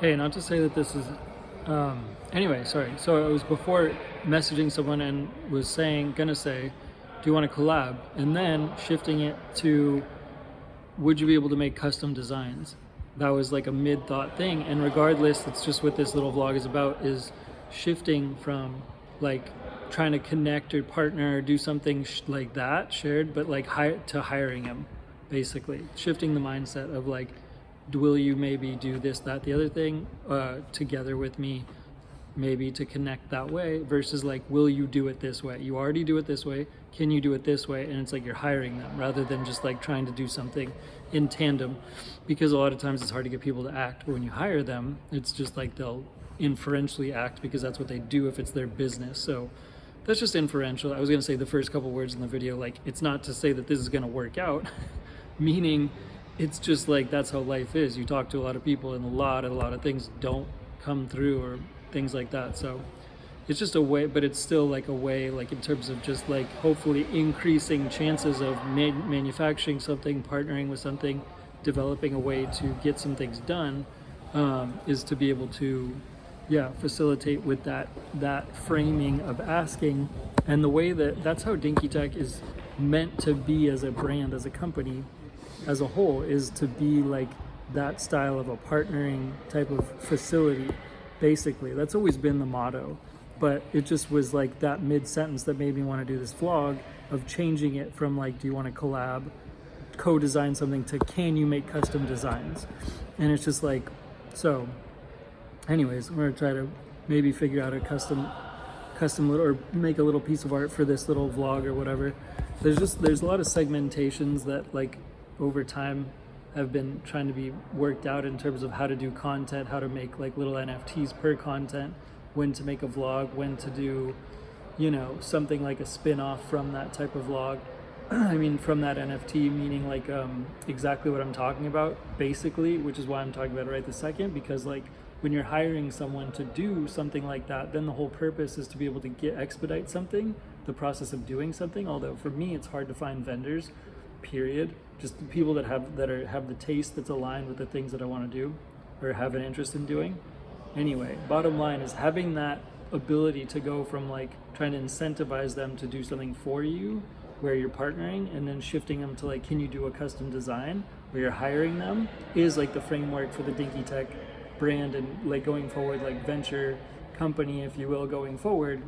Hey, not to say that this is. Anyway, sorry. So I was before messaging someone and was gonna say, do you want to collab? And then shifting it to, would you be able to make custom designs? That was like a mid thought thing. And regardless, it's just what this little vlog is about, is shifting from like trying to connect or partner or do something like that shared, but like to hiring him, basically shifting the mindset of like, will you maybe do this, that, the other thing together with me, maybe to connect that way, versus like, will you do it this way? You already do it this way. Can you do it this way? And it's like you're hiring them rather than just like trying to do something in tandem, because a lot of times it's hard to get people to act. But when you hire them, it's just like they'll inferentially act because that's what they do if it's their business. So that's just inferential. I was going to say the first couple words in the video, like, it's not to say that this is going to work out, meaning it's just like that's how life is. You talk to a lot of people and a lot of things don't come through or things like that. So it's just a way, but it's still like a way, like in terms of just like hopefully increasing chances of manufacturing something, partnering with something, developing a way to get some things done, is to be able to, yeah, facilitate with that framing of asking. And the way that's how Dinky Tech is meant to be as a brand, as a company, as a whole, is to be like that style of a partnering type of facility. Basically, that's always been the motto, but it just was like that mid-sentence that made me want to do this vlog, of changing it from like, do you want to collab, co-design something, to can you make custom designs? And it's just like, so anyways, I'm gonna try to maybe figure out a custom little, or make a little piece of art for this little vlog or whatever. There's a lot of segmentations that like over time have been trying to be worked out in terms of how to do content, how to make like little NFTs per content, when to make a vlog, when to do, you know, something like a spin-off from that type of vlog. I mean, from that NFT, meaning like exactly what I'm talking about, basically, which is why I'm talking about it right this second, because like when you're hiring someone to do something like that, then the whole purpose is to be able to expedite something, the process of doing something. Although for me, it's hard to find vendors, period. Just the people that have the taste that's aligned with the things that I want to do or have an interest in doing. Anyway, bottom line is having that ability to go from like trying to incentivize them to do something for you where you're partnering, and then shifting them to like, can you do a custom design where you're hiring them, is like the framework for the Dinky Tech brand. And like going forward, like venture company, if you will, going forward,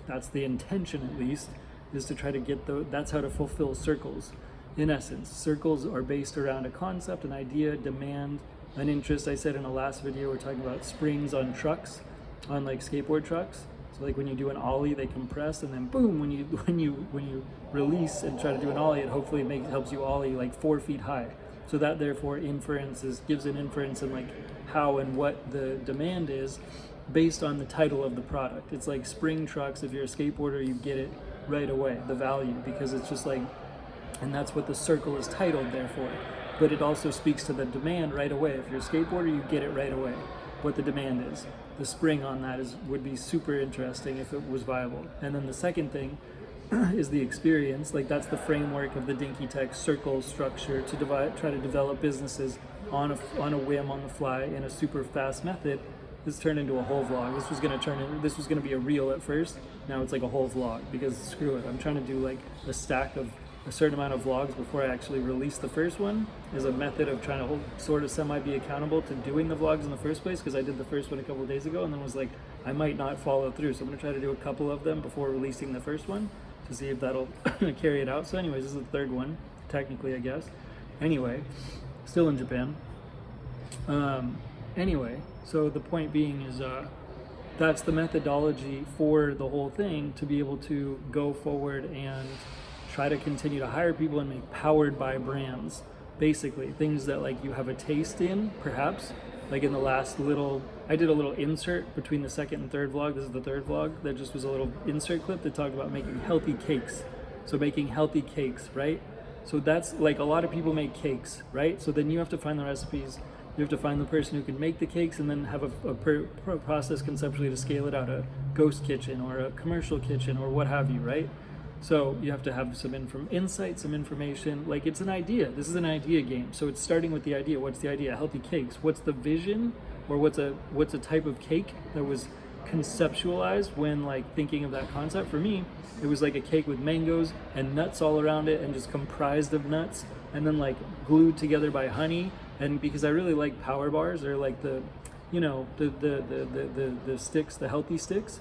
that's the intention at least, is to try to get that's how to fulfill circles. In essence, circles are based around a concept, an idea, demand, an interest. I said in a last video, we're talking about springs on trucks, on like skateboard trucks. So like when you do an ollie, they compress, and then boom, when you release and try to do an ollie, it hopefully helps you ollie like 4 feet high. So that therefore gives an inference in like how and what the demand is based on the title of the product. It's like spring trucks. If you're a skateboarder, you get it right away, the value, because it's just like, and that's what the circle is titled therefore. But it also speaks to the demand right away. If you're a skateboarder, you get it right away, what the demand is. The spring on that would be super interesting if it was viable. And then the second thing is the experience. Like that's the framework of the Dinky Tech circle structure, to try to develop businesses on a whim, on the fly, in a super fast method. This turned into a whole vlog. This was gonna be a reel at first. Now it's like a whole vlog, because screw it. I'm trying to do like a stack of a certain amount of vlogs before I actually release the first one, is a method of trying to sort of be accountable to doing the vlogs in the first place, because I did the first one a couple of days ago and then was like, I might not follow through. So I'm gonna try to do a couple of them before releasing the first one to see if that'll carry it out. So anyways, this is the third one, technically, I guess. Anyway, still in Japan. Anyway, so the point being is, that's the methodology for the whole thing, to be able to go forward and try to continue to hire people and make powered by brands, basically things that like you have a taste in, perhaps. Like in the last I did a little insert between the second and third vlog. This is the third vlog. That just was a little insert clip that talked about making healthy cakes. So making healthy cakes, right? So that's like, a lot of people make cakes, right? So then you have to find the recipes. You have to find the person who can make the cakes, and then have a process conceptually to scale it out, a ghost kitchen or a commercial kitchen or what have you, right? So you have to have some insight, some information. Like, it's an idea. This is an idea game. So it's starting with the idea. What's the idea? Healthy cakes. What's the vision, or what's a type of cake that was conceptualized when like thinking of that concept? For me, it was like a cake with mangoes and nuts all around it, and just comprised of nuts, and then like glued together by honey. And because I really like power bars, or like the sticks, the healthy sticks,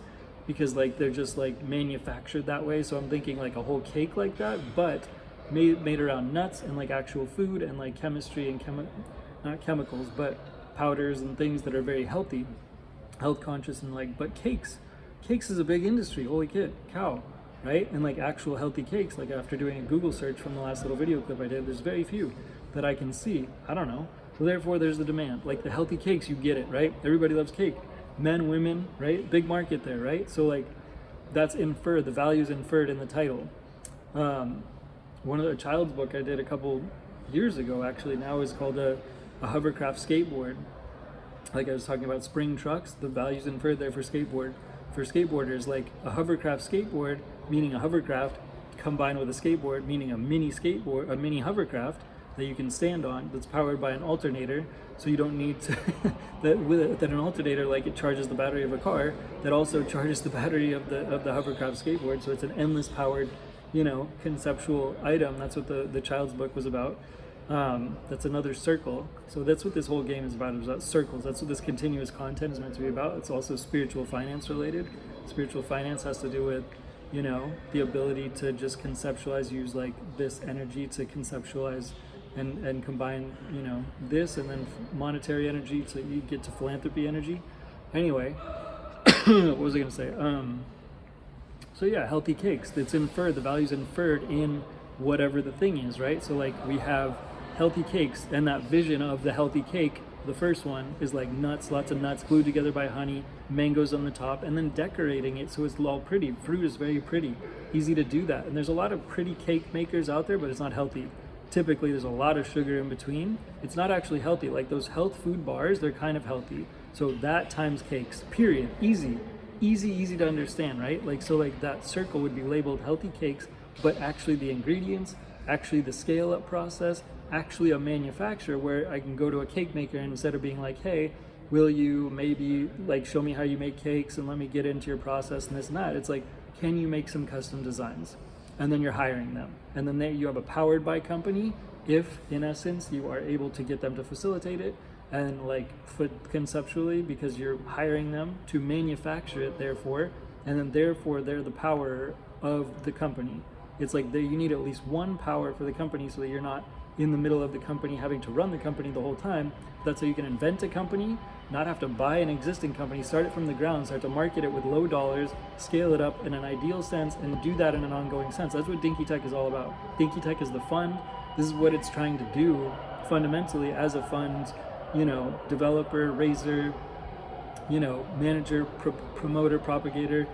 because like they're just like manufactured that way. So I'm thinking like a whole cake like that, but made around nuts and like actual food, and like chemistry and not chemicals, but powders and things that are very healthy, health conscious. And like, but cakes is a big industry. Holy cow, right? And like actual healthy cakes, like after doing a Google search from the last little video clip I did, there's very few that I can see. I don't know. So therefore there's the demand. Like the healthy cakes, you get it, right? Everybody loves cake. Men, women, right? Big market there, right? So like that's inferred, the value is inferred in the title. One of the child's book I did a couple years ago, actually now, is called a hovercraft skateboard. Like I was talking about spring trucks, the value's inferred there for skateboarders. Like a hovercraft skateboard, meaning a hovercraft, combined with a skateboard, meaning a mini hovercraft that you can stand on, that's powered by an alternator. So you don't need to that an alternator, like it charges the battery of a car, that also charges the battery of the hovercraft skateboard. So it's an endless powered, conceptual item. That's what the child's book was about. That's another circle. So that's what this whole game is about. It's about circles. That's what this continuous content is meant to be about. It's also spiritual finance related. Spiritual finance has to do with, the ability to just conceptualize, use like this energy to conceptualize and combine, this, and then monetary energy, so you get to philanthropy energy. Anyway, what was I going to say? So yeah, healthy cakes. It's inferred. The value's inferred in whatever the thing is, right? So like we have healthy cakes, and that vision of the healthy cake, the first one is like nuts, lots of nuts glued together by honey, mangoes on the top, and then decorating it so it's all pretty. Fruit is very pretty, easy to do that. And there's a lot of pretty cake makers out there, but it's not healthy. Typically there's a lot of sugar in between. It's not actually healthy. Like those health food bars, they're kind of healthy. So that times cakes, period. Easy to understand, right? Like, so like that circle would be labeled healthy cakes, but actually the ingredients, actually the scale up process, actually a manufacturer where I can go to a cake maker, and instead of being like, hey, will you maybe like show me how you make cakes and let me get into your process and this and that, it's like, can you make some custom designs? And then you're hiring them, and then you have a powered by company if in essence you are able to get them to facilitate it, and like conceptually, because you're hiring them to manufacture it, therefore, and then therefore they're the power of the company. It's like you need at least one power for the company, so that you're not in the middle of the company having to run the company the whole time. That's how you can invent a company, not have to buy an existing company, start it from the ground, start to market it with low dollars, scale it up in an ideal sense, and do that in an ongoing sense. That's what Dinky Tech is all about. Dinky Tech is the fund. This is what it's trying to do fundamentally as a fund, developer, raiser, manager, promoter, propagator,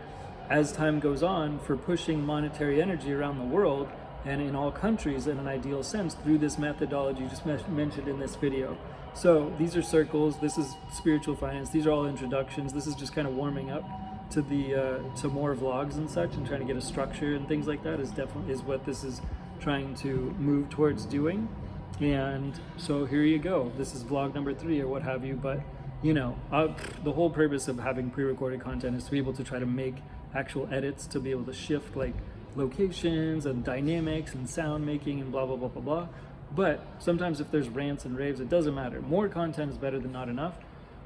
as time goes on, for pushing monetary energy around the world and in all countries in an ideal sense through this methodology just mentioned in this video. So these are circles, this is spiritual finance, these are all introductions. This is just kind of warming up to the to more vlogs and such, and trying to get a structure and things like that is what this is trying to move towards doing. And so here you go, this is vlog number 3 or what have you. But the whole purpose of having pre-recorded content is to be able to try to make actual edits, to be able to shift like locations and dynamics and sound making and blah blah blah blah blah. But sometimes if there's rants and raves, it doesn't matter. More content is better than not enough.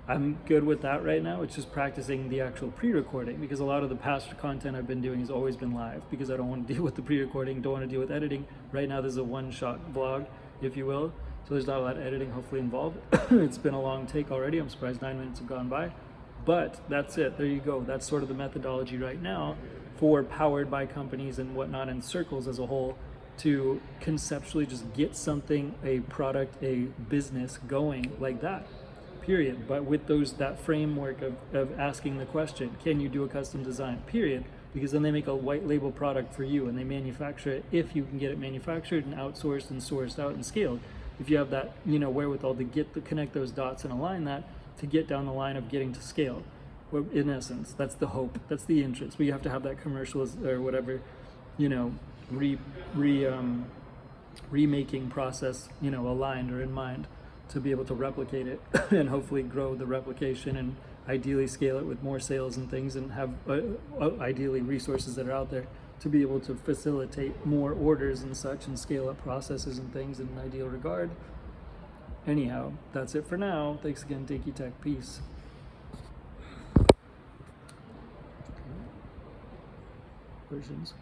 I'm good with that right now. It's just practicing the actual pre-recording, because a lot of the past content I've been doing has always been live, because I don't want to deal with the pre-recording, don't want to deal with editing. Right now this is a one-shot vlog, if you will, so there's not a lot of editing hopefully involved. It's been a long take already. I'm surprised 9 minutes have gone by, but that's it. There you go. That's sort of the methodology right now for powered by companies and whatnot, and circles as a whole, to conceptually just get something, a product, a business going like that, period. But with that framework of asking the question, can you do a custom design, period? Because then they make a white label product for you and they manufacture it, if you can get it manufactured and outsourced and sourced out and scaled. If you have that wherewithal to connect those dots and align that to get down the line of getting to scale. Well, in essence, that's the hope, that's the interest. But you have to have that commercial or whatever, you know, re, re remaking process, aligned or in mind to be able to replicate it and hopefully grow the replication and ideally scale it with more sales and things, and have ideally resources that are out there to be able to facilitate more orders and such and scale up processes and things in an ideal regard. Anyhow, that's it for now. Thanks again, Dinky Tech. Peace. Versions.